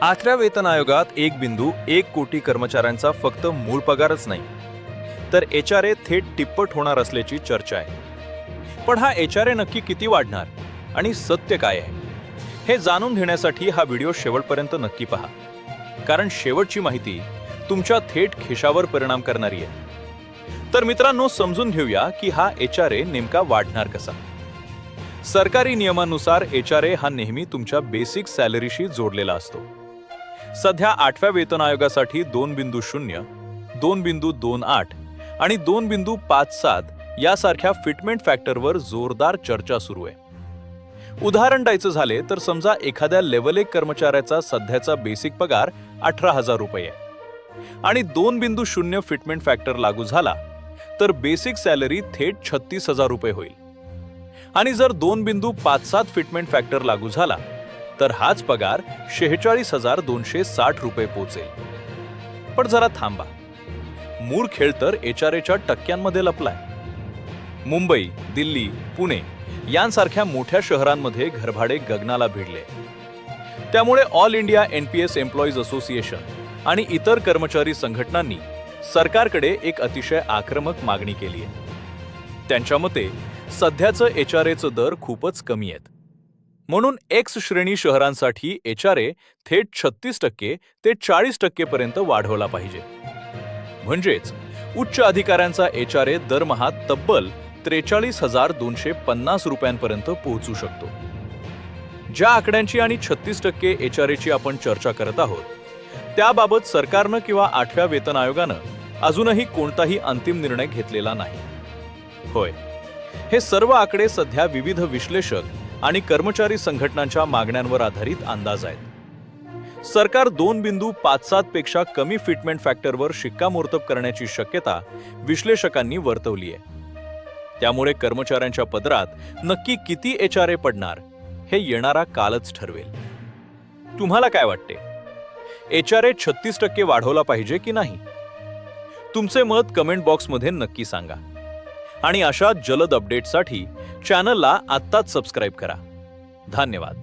8व्या वेतन आयोगात 1.1 कोटी कर्मचाऱ्यांचा फक्त मूळ पगारच नाही, तर एचआरए थेट तिप्पट होणार असल्याची चर्चा आहे। पण हा एचआरए नक्की किती वाढणार आणि सत्य काय आहे हे जाणून घेण्यासाठी हा व्हिडिओ शेवटपर्यंत नक्की पहा, कारण शेवटची माहिती तुमच्या थेट खिशावर परिणाम करणारी आहे। तर मित्रांनो, समजून घेऊया की हा एचआरए नेमका वाढणार कसा। सरकारी नियमानुसार एचआरए हा नेहमी तुमच्या बेसिक सॅलरीशी जोडलेला असतो। सध्या 8व्या वेतन आयोगासाठी 2.0, 2.28 आणि 2.57 यासारख्या फिटमेंट फॅक्टरवर जोरदार चर्चा सुरू आहे। उदाहरण द्यायचं झाले तर समजा एखाद्या लेव्हल 1 कर्मचाऱ्याचा सध्याचा बेसिक पगार 18,000 रुपये आहे आणि 2.0 फिटमेंट फॅक्टर लागू झाला तर बेसिक सॅलरी थेट 36,000 रुपये होईल। आणि जर 2.57 फिटमेंट फॅक्टर लागू झाला तर हाच पगार 46,260 रुपये पोहोचेल। पण जरा थांबा, मूळ खेळ तर एचआरएच्या टक्क्यांमध्ये लपलाय। मुंबई, दिल्ली, पुणे यांसारख्या मोठ्या शहरांमध्ये घरभाडे गगनाला भिडले। त्यामुळे all India NPS employees association आणि इतर कर्मचारी संघटनांनी सरकारकडे एक अतिशय आक्रमक मागणी केली आहे। त्यांच्या मते सध्याचं एचआरएचं दर खूपच कमी आहेत, म्हणून एक्स श्रेणी शहरांसाठी एचआरए थेट 36% ते 40% पर्यंत वाढवला पाहिजे। म्हणजेच उच्च अधिकाऱ्यांचा एचआरए दरमहा तब्बल 43,250 रुपयांपर्यंत पोहोचू शकतो। ज्या आकड्यांची आणि 36% एचआरएची आपण चर्चा करत आहोत, त्याबाबत सरकारनं किंवा 8व्या वेतन आयोगानं अजूनही कोणताही अंतिम निर्णय घेतलेला नाही। होय, हे सर्व आकडे सध्या विविध विश्लेषक आणि कर्मचारी संघटनांच्या मागण्यांवर आधारित अंदाज आहेत। सरकार 2.57 पेक्षा कमी फिटमेंट फॅक्टरवर शिक्कामोर्तब करण्याची शक्यता विश्लेषकांनी वर्तवली आहे। त्यामुळे कर्मचाऱ्यांच्या पदरात नक्की किती एचआरए पडणार हे येणारा कालच ठरवेल। तुम्हाला काय वाटते, एचआरए 36% वाढवला पाहिजे की नाही? तुमचे मत कमेंट बॉक्समध्ये नक्की सांगा आणि अशा जलद अपडेट्ससाठी चॅनलला आत्ताच सबस्क्राईब करा। धन्यवाद।